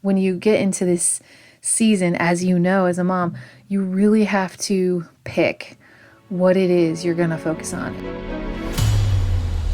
when you get into this season, as you know, as a mom, you really have to pick what it is you're going to focus on.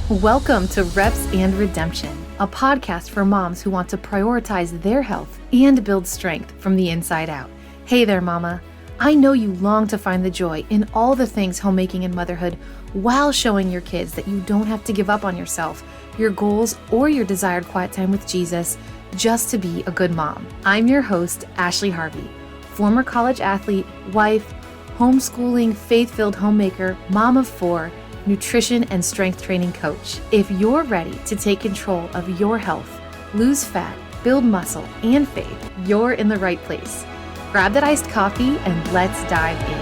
Welcome to Reps and Redemption, a podcast for moms who want to prioritize their health and build strength from the inside out. Hey there, mama. I know you long to find the joy in all the things homemaking and motherhood while showing your kids that you don't have to give up on yourself, your goals, or your desired quiet time with Jesus just to be a good mom. I'm your host, Ashley Harvey, former college athlete, wife, homeschooling, faith-filled homemaker, mom of 4, nutrition and strength training coach. If you're ready to take control of your health, lose fat, build muscle, and faith, you're in the right place. Grab that iced coffee and let's dive in.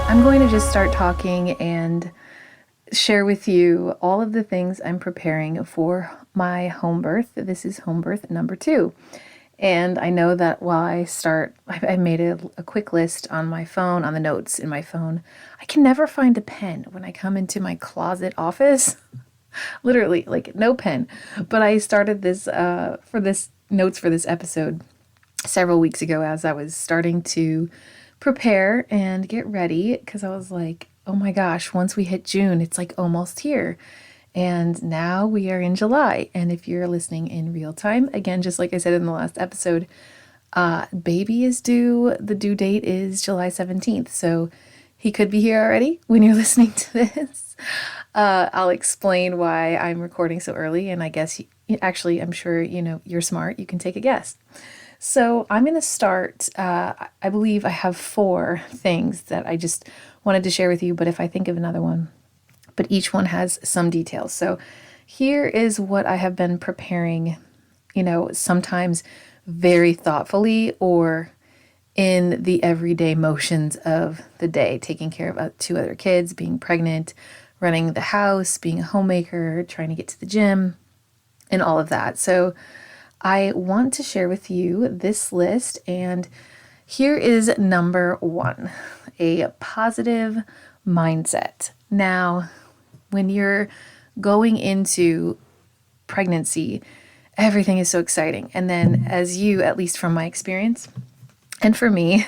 I'm going to just start talking and share with you all of the things I'm preparing for my home birth. This is home birth number 2. And I know that while I made a quick list on my phone, on the notes in my phone. I can never find a pen when I come into my closet office. Literally, like no pen. But I started this notes for this episode several weeks ago as I was starting to prepare and get ready, because I was like, oh my gosh, once we hit June, it's like almost here. And now we are in July. And if you're listening in real time, again, just like I said in the last episode, baby is due. The due date is July 17th. So he could be here already when you're listening to this. I'll explain why I'm recording so early. And I guess, actually, I'm sure, you're smart. You can take a guess. So I'm going to start, I believe I have 4 things that I just wanted to share with you. But if I think of another one, but each one has some details. So here is what I have been preparing, sometimes very thoughtfully or in the everyday motions of the day, taking care of 2 other kids, being pregnant, running the house, being a homemaker, trying to get to the gym, and all of that. So I want to share with you this list, and here is number 1, a positive mindset. Now, when you're going into pregnancy, everything is so exciting. And then as you, at least from my experience, and for me,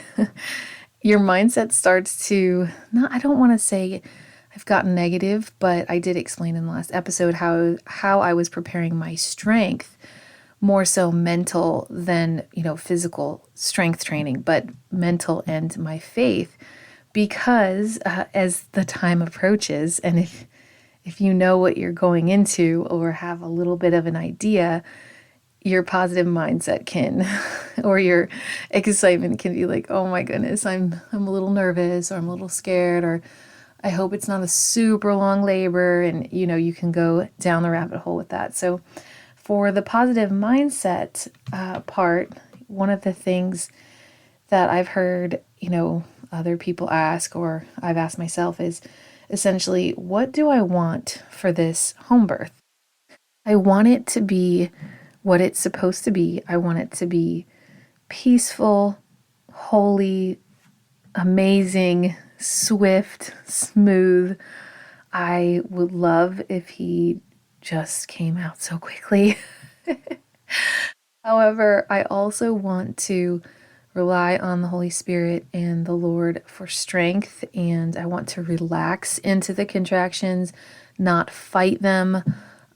your mindset starts to, I don't want to say I've gotten negative, but I did explain in the last episode how I was preparing my strength, more so mental than, physical strength training, but mental and my faith, because as the time approaches, and if you know what you're going into or have a little bit of an idea, your positive mindset can, or your excitement can be like, oh my goodness, I'm a little nervous, or I'm a little scared, or I hope it's not a super long labor. And, you can go down the rabbit hole with that. So for the positive mindset part, one of the things that I've heard, other people ask, or I've asked myself, is essentially, what do I want for this home birth? I want it to be what it's supposed to be. I want it to be peaceful, holy, amazing, swift, smooth. I would love if he just came out so quickly. However, I also want to rely on the Holy Spirit and the Lord for strength, and I want to relax into the contractions, not fight them.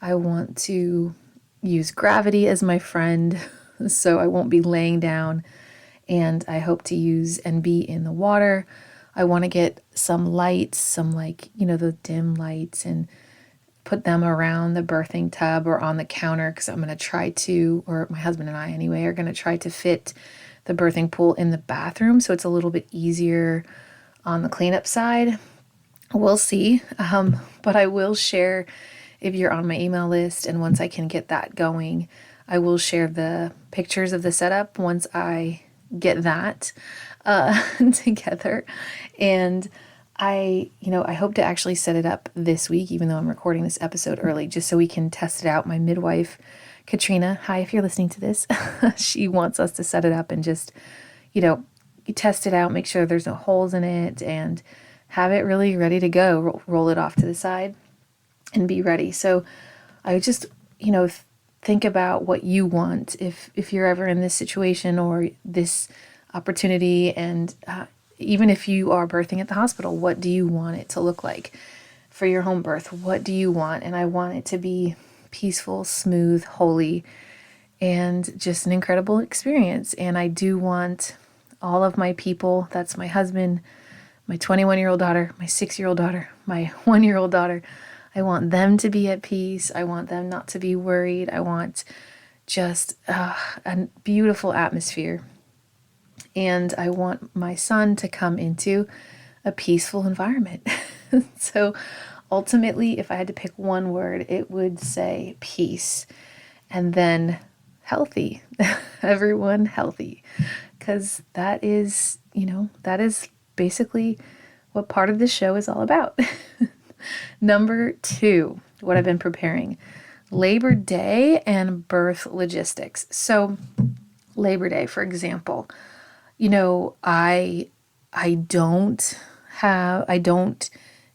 I want to use gravity as my friend, so I won't be laying down, and I hope to use and be in the water. I want to get some lights, the dim lights, and put them around the birthing tub or on the counter, because I'm going to try to, or my husband and I anyway, are going to try to fit the birthing pool in the bathroom, so it's a little bit easier on the cleanup side. We'll see, but I will share, if you're on my email list, and once I can get that going, I will share the pictures of the setup once I get that together. And I hope to actually set it up this week, even though I'm recording this episode early, just so we can test it out. My midwife, Katrina, hi, if you're listening to this, she wants us to set it up and just, test it out, make sure there's no holes in it, and have it really ready to go. Roll it off to the side and be ready. So I just, think about what you want if you're ever in this situation or this opportunity. And even if you are birthing at the hospital, what do you want it to look like for your home birth? What do you want? And I want it to be peaceful, smooth, holy, and just an incredible experience. And I do want all of my people, that's my husband, my 21-year-old daughter, my 6-year-old daughter, my 1-year-old daughter, I want them to be at peace. I want them not to be worried. I want just a beautiful atmosphere. And I want my son to come into a peaceful environment. So ultimately, if I had to pick one word, it would say peace. And then healthy. Everyone healthy. Because that is basically what part of this show is all about. Number 2, what I've been preparing. Labor Day and birth logistics. So Labor Day, for example, I don't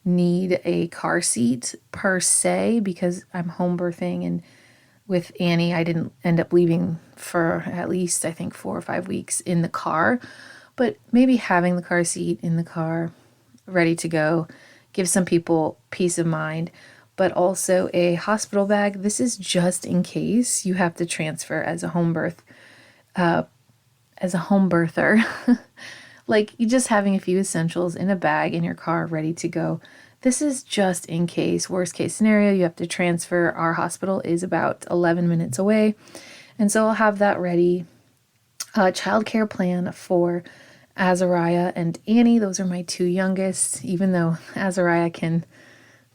need a car seat per se because I'm home birthing, and with Annie, I didn't end up leaving for at least, I think, 4 or 5 weeks in the car, but maybe having the car seat in the car ready to go gives some people peace of mind. But also a hospital bag. This is just in case you have to transfer as a home birther. Like you just having a few essentials in a bag in your car ready to go. This is just in case, worst case scenario, you have to transfer. Our hospital is about 11 minutes away. And so I'll have that ready. Childcare plan for Azariah and Annie. Those are my 2 youngest, even though Azariah can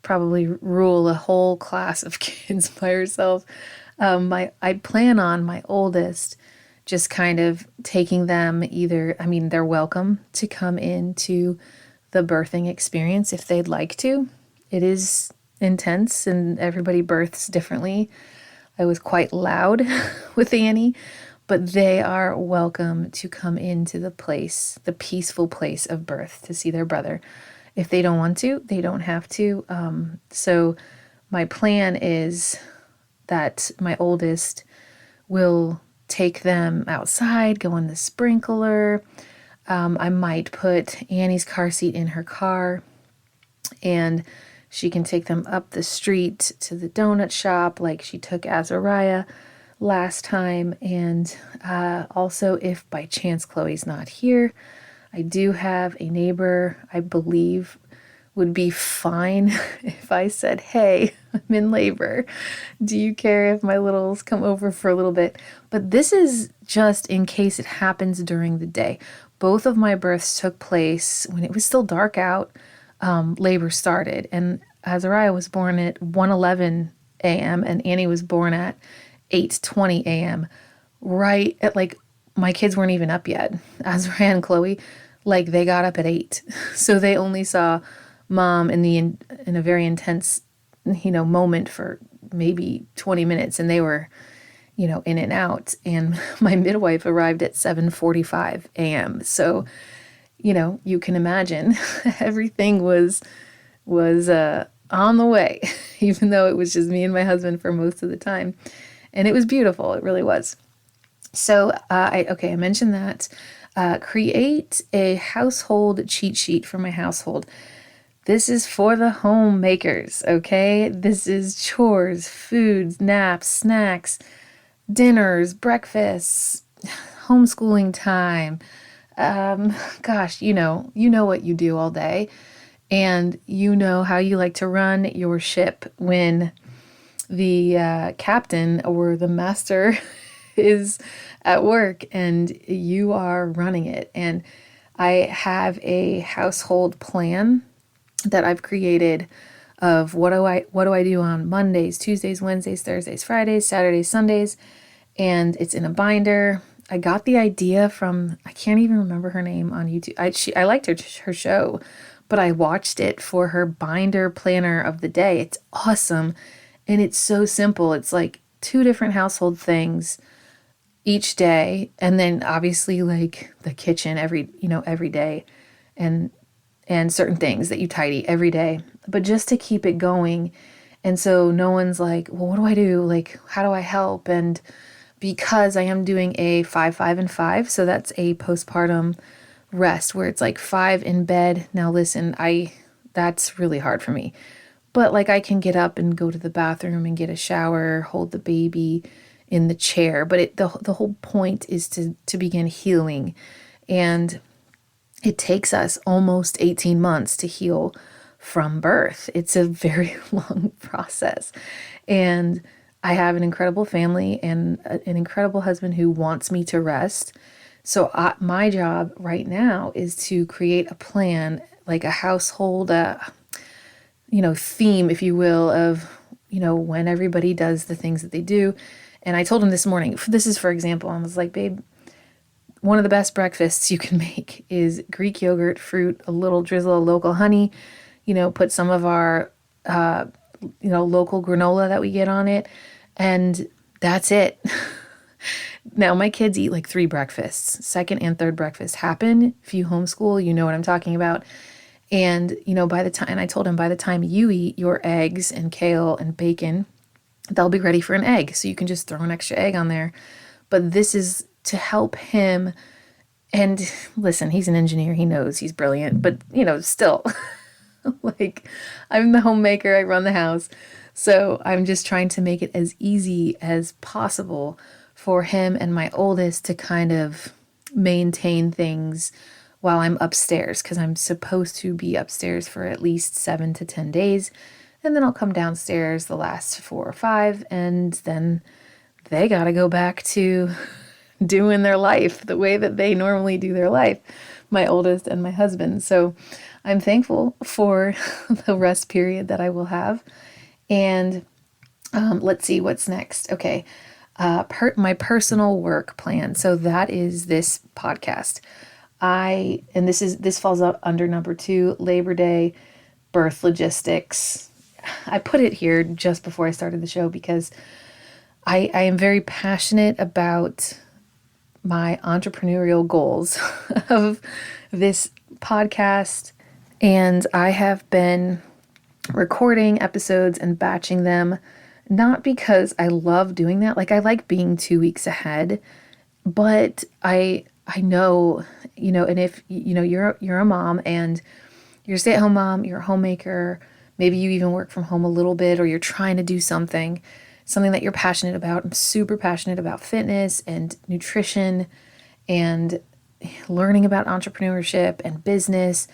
probably rule a whole class of kids by herself. I plan on my oldest just kind of taking them they're welcome to come into the birthing experience if they'd like to. It is intense and everybody births differently. I was quite loud with Annie, but they are welcome to come into the peaceful place of birth to see their brother. If they don't want to, they don't have to. So my plan is that my oldest will take them outside, go on the sprinkler. I might put Annie's car seat in her car and she can take them up the street to the donut shop like she took Azariah last time. And also, if by chance Chloe's not here, I do have a neighbor I believe would be fine if I said, hey, I'm in labor. Do you care if my littles come over for a little bit? But this is just in case it happens during the day. Both of my births took place when it was still dark out. Labor started, and Azariah was born at 1:11 a.m. and Annie was born at 8:20 a.m. Right at my kids weren't even up yet. Azariah and Chloe, they got up at 8. So they only saw Mom in a very intense, moment for maybe 20 minutes, and they were, in and out. And my midwife arrived at 7:45 a.m. So, you can imagine everything was on the way, even though it was just me and my husband for most of the time. And it was beautiful. It really was. So, I mentioned that. Create a household cheat sheet for my household. This is for the homemakers, okay? This is chores, foods, naps, snacks, dinners, breakfasts, homeschooling time. Gosh, you know what you do all day, and you know how you like to run your ship when the captain or the master is at work and you are running it. And I have a household plan that I've created of what do I do on Mondays, Tuesdays, Wednesdays, Thursdays, Fridays, Saturdays, Sundays, and it's in a binder. I got the idea from, I can't even remember her name on YouTube. I liked her show, but I watched it for her binder planner of the day. It's awesome, and it's so simple. It's 2 different household things each day, and then obviously the kitchen every day, and certain things that you tidy every day. But just to keep it going And so no one's like, well, what do I do? Like, how do I help? And because I am doing a 5, 5, and 5, so that's a postpartum rest where it's like 5 in bed. Now listen, that's really hard for me. But like I can get up and go to the bathroom and get a shower, hold the baby in the chair. But the whole point is to begin healing. And it takes us almost 18 months to heal from birth. It's a very long process. And I have an incredible family and an incredible husband who wants me to rest. So my job right now is to create a plan, like a household, theme, if you will, of, when everybody does the things that they do. And I told him this morning, this is for example, I was like, babe, one of the best breakfasts you can make is Greek yogurt, fruit, a little drizzle of local honey, put some of our, local granola that we get on it. And that's it. Now, my kids eat like 3 breakfasts. Second and third breakfast happen. If you homeschool, you know what I'm talking about. And, and I told him, by the time you eat your eggs and kale and bacon, they'll be ready for an egg. So you can just throw an extra egg on there. But this is to help him. And listen, he's an engineer. He knows he's brilliant. But, still, like, I'm the homemaker. I run the house. So I'm just trying to make it as easy as possible for him and my oldest to kind of maintain things while I'm upstairs, because I'm supposed to be upstairs for at least 7 to 10 days. And then I'll come downstairs the last 4 or 5, and then they got to go back to doing their life the way that they normally do their life, my oldest and my husband. So I'm thankful for the rest period that I will have. And let's see what's next. Okay. My personal work plan. So that is this podcast. This falls out under number 2, Labor Day, birth logistics. I put it here just before I started the show because I am very passionate about my entrepreneurial goals of this podcast. And I have been recording episodes and batching them, not because I love doing that. Like, I like being 2 weeks ahead, but I know, and if, you're a mom and you're a stay-at-home mom, you're a homemaker, maybe you even work from home a little bit, or you're trying to do something that you're passionate about. I'm super passionate about fitness and nutrition and learning about entrepreneurship and business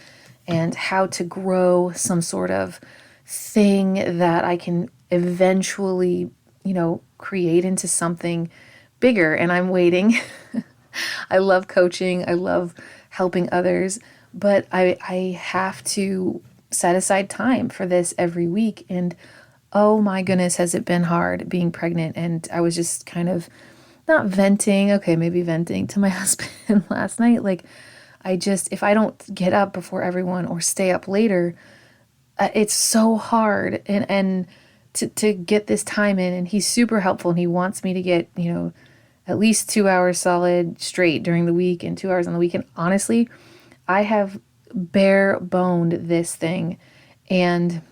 and how to grow some sort of thing that I can eventually, create into something bigger. And I'm waiting. I love coaching. I love helping others, but I have to set aside time for this every week. And oh my goodness, has it been hard being pregnant. And I was just kind of not venting, maybe venting to my husband last night. Like, if I don't get up before everyone or stay up later, it's so hard and to get this time in. And he's super helpful, and he wants me to get, at least 2 hours solid straight during the week and 2 hours on the weekend. Honestly, I have bare boned this thing, and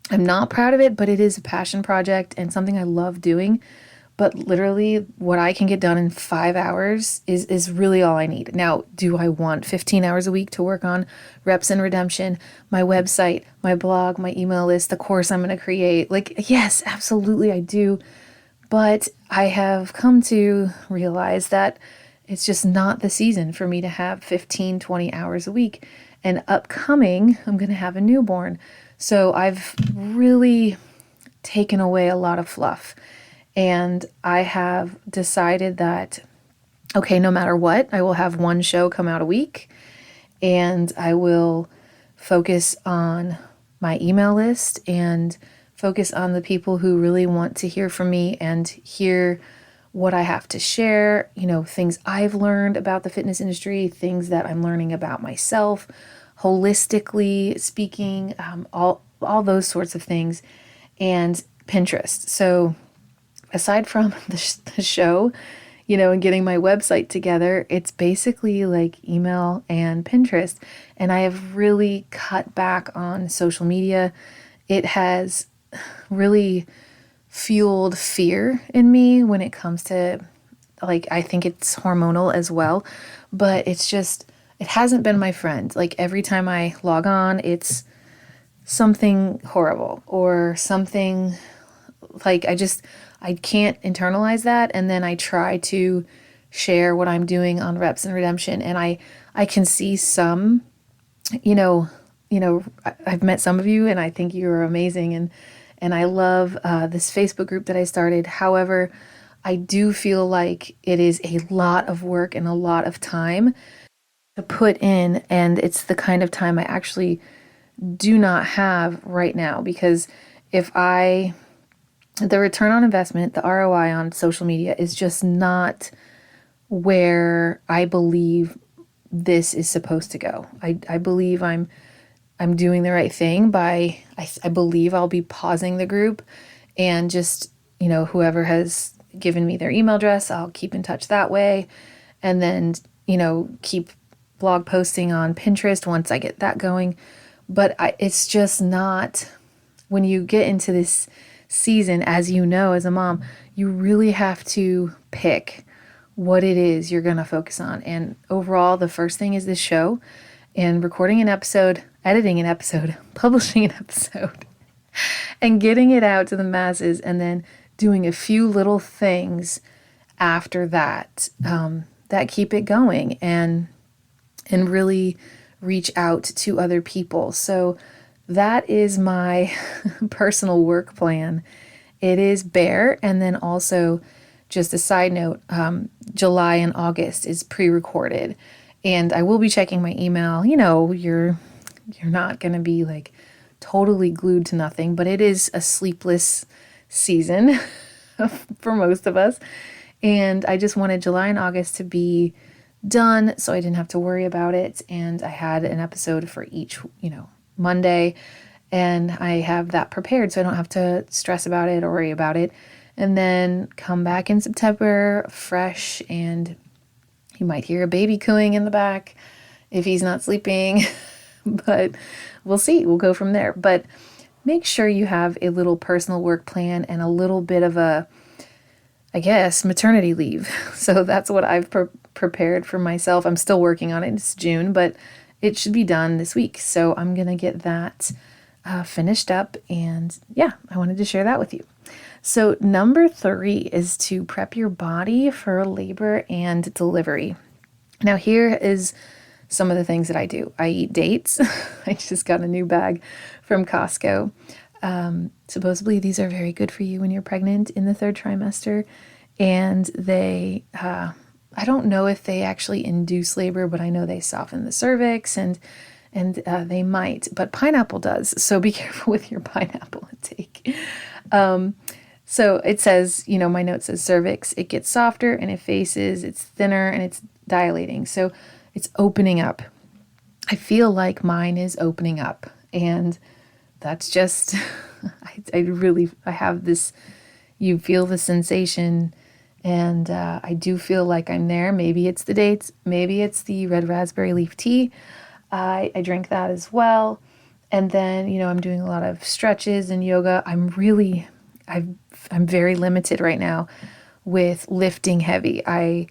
I'm not proud of it, but it is a passion project and something I love doing. But literally what I can get done in 5 hours is really all I need. Now, do I want 15 hours a week to work on Reps and Redemption, my website, my blog, my email list, the course I'm going to create? Like, yes, absolutely I do. But I have come to realize that it's just not the season for me to have 15, 20 hours a week. And upcoming, I'm going to have a newborn. So I've really taken away a lot of fluff. And I have decided that, no matter what, I will have one show come out a week, and I will focus on my email list and focus on the people who really want to hear from me and hear what I have to share, things I've learned about the fitness industry, things that I'm learning about myself, holistically speaking, all those sorts of things, and Pinterest. So aside from the show, and getting my website together, it's basically like email and Pinterest. And I have really cut back on social media. It has really fueled fear in me when it comes to, like, I think it's hormonal as well, but it hasn't been my friend. Like, every time I log on, it's something horrible or something, like, I can't internalize that. And then I try to share what I'm doing on Reps and Redemption. And I can see some, I've met some of you and I think you're amazing. And I love this Facebook group that I started. However, I do feel like it is a lot of work and a lot of time to put in. And it's the kind of time I actually do not have right now, because the return on investment, the ROI on social media is just not where I believe this is supposed to go. I believe I'm doing the right thing by, I believe I'll be pausing the group and just, whoever has given me their email address, I'll keep in touch that way. And then, keep blog posting on Pinterest once I get that going. But it's just not, when you get into this season, as you know, as a mom, you really have to pick what it is you're going to focus on. And overall, the first thing is this show and recording an episode, editing an episode, publishing an episode, and getting it out to the masses, and then doing a few little things after that that keep it going and really reach out to other people. So that is my personal work plan. It is bare. And then also, just a side note, July and August is pre-recorded. And I will be checking my email. You're not going to be like totally glued to nothing, but it is a sleepless season for most of us. And I just wanted July and August to be done so I didn't have to worry about it. And I had an episode for each, Monday, and I have that prepared so I don't have to stress about it or worry about it. And then come back in September fresh, and you might hear a baby cooing in the back if he's not sleeping, but we'll see. We'll go from there. But make sure you have a little personal work plan and a little bit of a, I guess, maternity leave. So that's what I've prepared for myself. I'm still working on it. It's June, but it should be done this week. So I'm going to get that finished up. And yeah, I wanted to share that with you. So number 3 is to prep your body for labor and delivery. Now, here is some of the things that I do. I eat dates. I just got a new bag from Costco. Supposedly these are very good for you when you're pregnant in the 3rd trimester. And they, I don't know if they actually induce labor, but I know they soften the cervix and they might, but pineapple does. So be careful with your pineapple intake. So it says, my note says cervix, it gets softer and it faces, it's thinner and it's dilating. So it's opening up. I feel like mine is opening up, and that's just, I have this, you feel the sensation, and I do feel like I'm there. Maybe it's the dates, maybe it's the red raspberry leaf tea. I drink that as well. And then, I'm doing a lot of stretches and yoga. I'm very limited right now with lifting heavy. I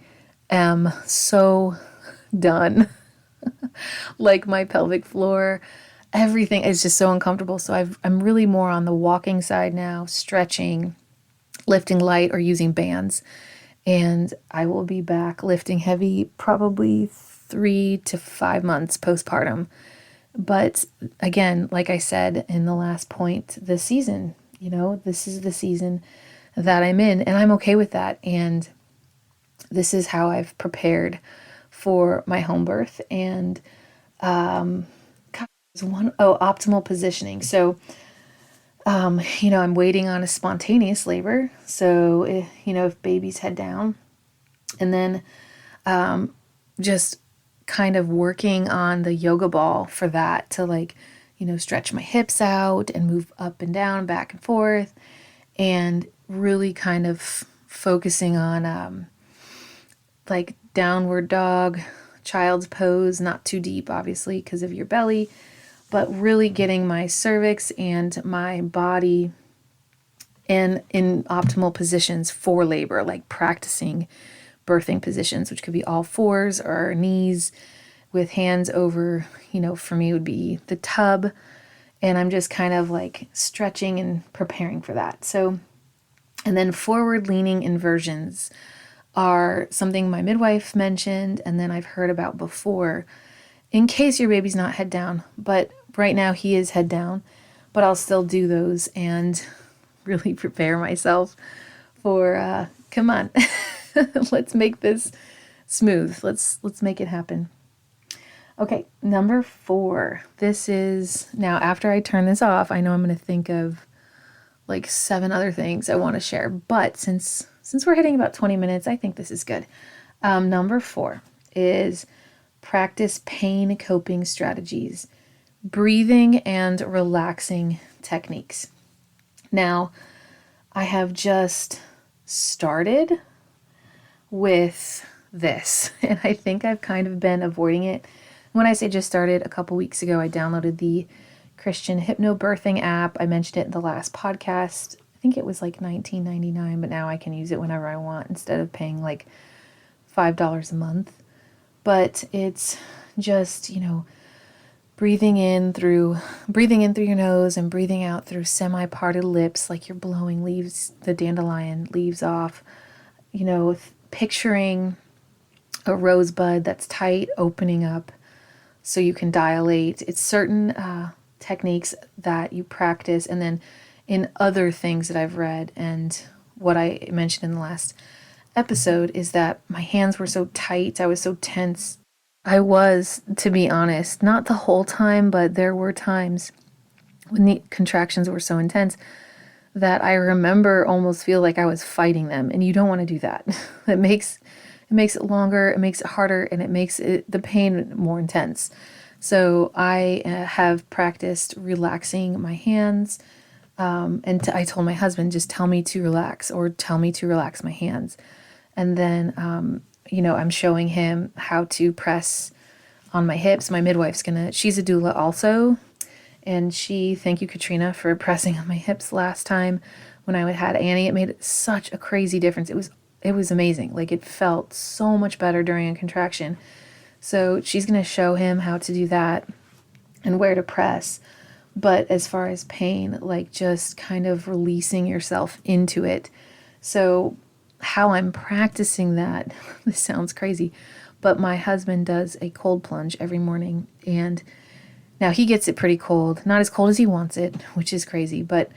am so done. Like, my pelvic floor, everything is just so uncomfortable. So I'm really more on the walking side now, stretching, lifting light, or using bands. And I will be back lifting heavy probably 3 to 5 months postpartum. But again, like I said in the last point, the season, this is the season that I'm in, and I'm okay with that. And this is how I've prepared for my home birth. And optimal positioning. So I'm waiting on a spontaneous labor. So if baby's head down, and then just kind of working on the yoga ball for that to stretch my hips out and move up and down, back and forth, and really kind of focusing on downward dog, child's pose, not too deep, obviously, because of your belly, but really getting my cervix and my body and in optimal positions for labor, like practicing birthing positions, which could be all fours or knees with hands over, for me would be the tub. And I'm just kind of like stretching and preparing for that. So, and then forward leaning inversions are something my midwife mentioned and then I've heard about before in case your baby's not head down. But right now he is head down, but I'll still do those and really prepare myself for, come on, let's make this smooth. Let's make it happen. Okay, number 4. This is, now after I turn this off, I know I'm going to think of like 7 other things I want to share, but since we're hitting about 20 minutes, I think this is good. Number 4 is practice pain coping strategies, breathing and relaxing techniques. Now, I have just started with this, and I think I've kind of been avoiding it. When I say just started, a couple weeks ago, I downloaded the Christian hypnobirthing app. I mentioned it in the last podcast. I think it was like $19.99, but now I can use it whenever I want instead of paying like $5 a month. But it's just, breathing in through your nose and breathing out through semi-parted lips, like you're blowing the dandelion leaves off, picturing a rosebud that's tight, opening up so you can dilate. It's certain techniques that you practice, and then in other things that I've read and what I mentioned in the last episode is that my hands were so tight, I was so tense. I was, to be honest, not the whole time, but there were times when the contractions were so intense that I remember almost feel like I was fighting them, and you don't want to do that. It makes it longer, it makes it harder, and it makes the pain more intense. So I have practiced relaxing my hands, and I told my husband, just tell me to relax, or tell me to relax my hands. And then, I'm showing him how to press on my hips. My midwife's she's a doula also, and thank you, Katrina, for pressing on my hips last time when I had Annie. It made such a crazy difference. It was amazing. Like, it felt so much better during a contraction. So she's going to show him how to do that and where to press. But as far as pain, like just kind of releasing yourself into it. So how I'm practicing that, this sounds crazy, but my husband does a cold plunge every morning. And now he gets it pretty cold, not as cold as he wants it, which is crazy, but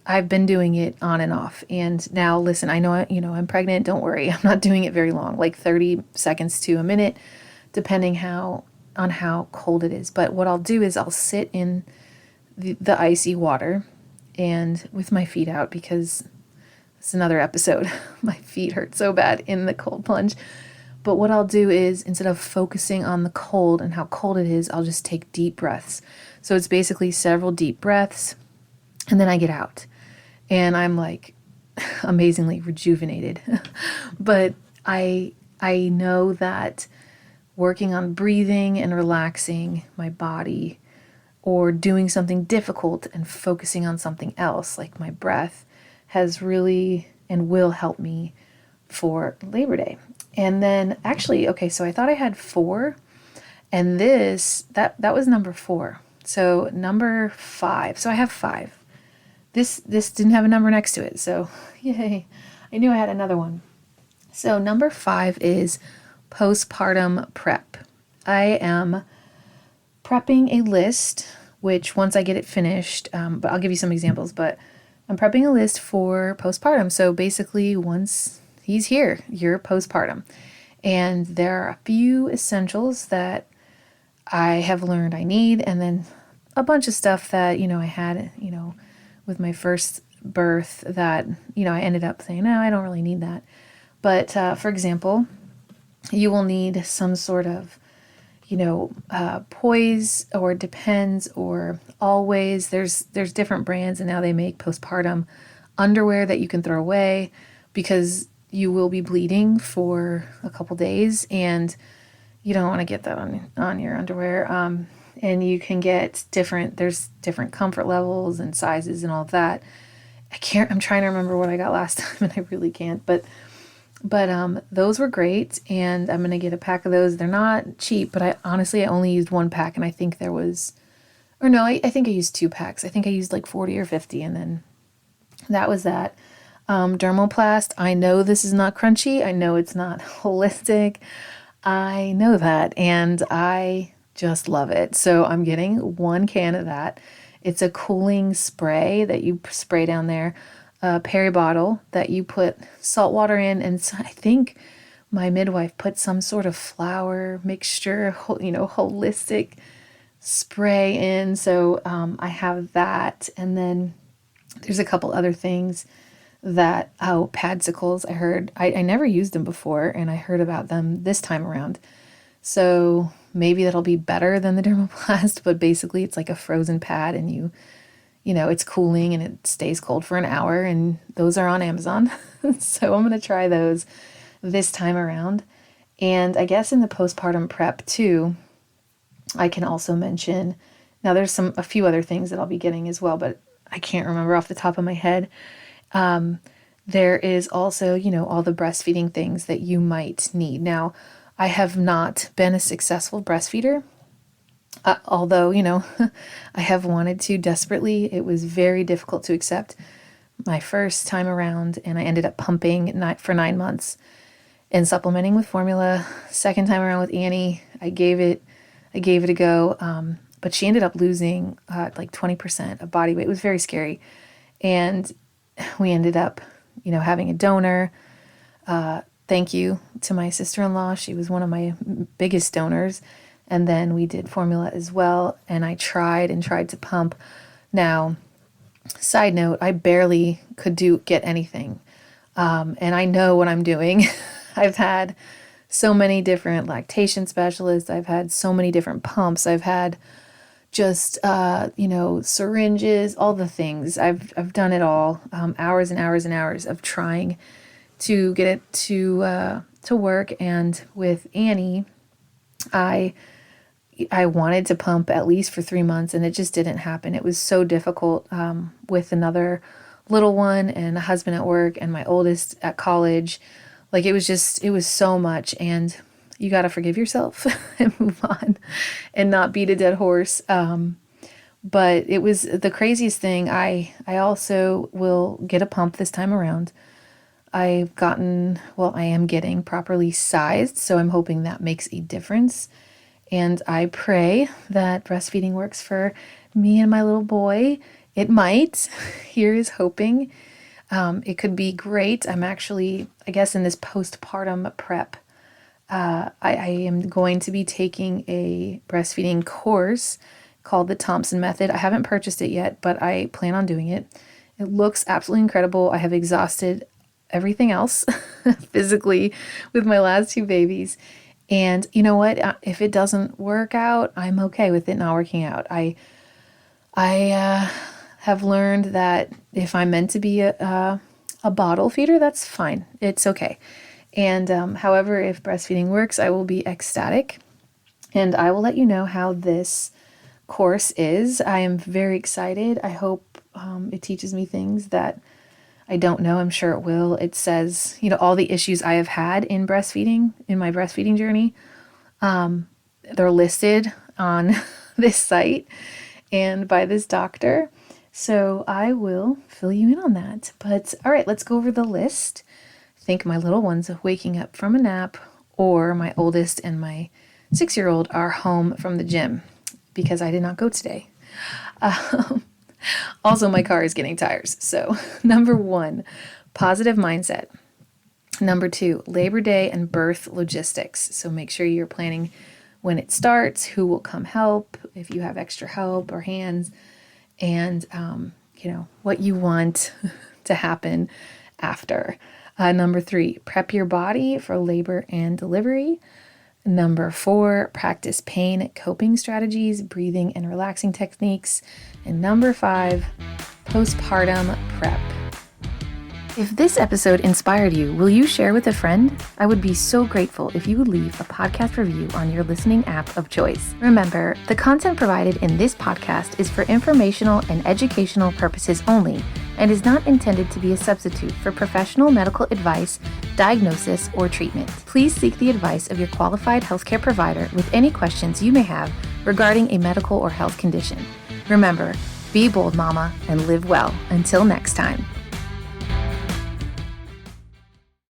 I've been doing it on and off. And now, listen, I know, I'm pregnant. Don't worry. I'm not doing it very long, like 30 seconds to a minute, depending on how cold it is. But what I'll do is I'll sit in the icy water and with my feet out, because it's another episode. My feet hurt so bad in the cold plunge. But what I'll do is, instead of focusing on the cold and how cold it is, I'll just take deep breaths. So it's basically several deep breaths, and then I get out. And I'm like amazingly rejuvenated. But I know that working on breathing and relaxing my body, or doing something difficult and focusing on something else, like my breath, has really and will help me for Labor Day. And then actually, okay, so I thought I had 4, and that was number 4. So number 5. So I have 5. This didn't have a number next to it, so yay. I knew I had another one. So number 5 is postpartum prep. I am prepping a list, which once I get it finished, but I'll give you some examples, but I'm prepping a list for postpartum. So basically, once he's here, you're postpartum. And there are a few essentials that I have learned I need, and then a bunch of stuff that, I had, with my first birth that, I ended up saying, no, I don't really need that. But for example, you will need some sort of, Poise, or Depends, or Always. There's different brands, and now they make postpartum underwear that you can throw away, because you will be bleeding for a couple days, and you don't want to get that on your underwear. And you can get there's different comfort levels and sizes and all of that. I'm trying to remember what I got last time and I really can't, but those were great, and I'm going to get a pack of those. They're not cheap, but I only used one pack, and I think there was, or no, I think I used 2 packs. I think I used like 40 or 50, and then that was that. Dermoplast, I know this is not crunchy. I know it's not holistic. I know that, and I just love it. So I'm getting 1 can of that. It's a cooling spray that you spray down there, a Perry bottle that you put salt water in, and I think my midwife put some sort of flour mixture, holistic spray in. So I have that, and then there's a couple other things padsicles. I never used them before, and I heard about them this time around. So maybe that'll be better than the Dermoplast, but basically it's like a frozen pad, and it's cooling and it stays cold for an hour, and those are on Amazon. So I'm going to try those this time around. And I guess in the postpartum prep too, I can also mention, now there's a few other things that I'll be getting as well, but I can't remember off the top of my head. There is also, all the breastfeeding things that you might need. Now, I have not been a successful breastfeeder, although, I have wanted to desperately. It was very difficult to accept my first time around, and I ended up pumping for 9 months and supplementing with formula. Second time around with Annie, I gave it a go, but she ended up losing like 20% of body weight. It was very scary, and we ended up, having a donor. Thank you to my sister-in-law. She was one of my biggest donors. And then we did formula as well. And I tried to pump. Now, side note, I barely could get anything. And I know what I'm doing. I've had so many different lactation specialists. I've had so many different pumps. I've had just, syringes, all the things. I've done it all. Hours and hours and hours of trying to get it to work. And with Annie, I wanted to pump at least for 3 months, and it just didn't happen. It was so difficult with another little one and a husband at work and my oldest at college. Like, it was so much, and you got to forgive yourself and move on and not beat a dead horse. But it was the craziest thing. I also will get a pump this time around. I am getting properly sized, so I'm hoping that makes a difference. And I pray that breastfeeding works for me and my little boy. It might. Here is hoping. It could be great. I'm actually, I guess, in this postpartum prep, I am going to be taking a breastfeeding course called the Thompson Method. I haven't purchased it yet, but I plan on doing it. It looks absolutely incredible. I have exhausted everything else physically with my last 2 babies. And you know what? If it doesn't work out, I'm okay with it not working out. I have learned that if I'm meant to be a bottle feeder, that's fine. It's okay. And however, if breastfeeding works, I will be ecstatic. And I will let you know how this course is. I am very excited. I hope it teaches me things that I don't know. I'm sure it will. It says, all the issues I have had in breastfeeding, in my breastfeeding journey, they're listed on this site and by this doctor. So I will fill you in on that. But all right, let's go over the list. I think my little one's waking up from a nap, or my oldest and my 6-year-old are home from the gym because I did not go today. Also, my car is getting tires. So, number 1, positive mindset. Number 2, Labor Day and birth logistics. So make sure you're planning when it starts, who will come help, if you have extra help or hands, and, what you want to happen after. Number 3, prep your body for labor and delivery. Number 4, practice pain coping strategies, breathing and relaxing techniques. And number 5, postpartum prep. If this episode inspired you, will you share with a friend? I would be so grateful if you would leave a podcast review on your listening app of choice. Remember, the content provided in this podcast is for informational and educational purposes only and is not intended to be a substitute for professional medical advice, diagnosis, or treatment. Please seek the advice of your qualified healthcare provider with any questions you may have regarding a medical or health condition. Remember, be bold, mama, and live well. Until next time.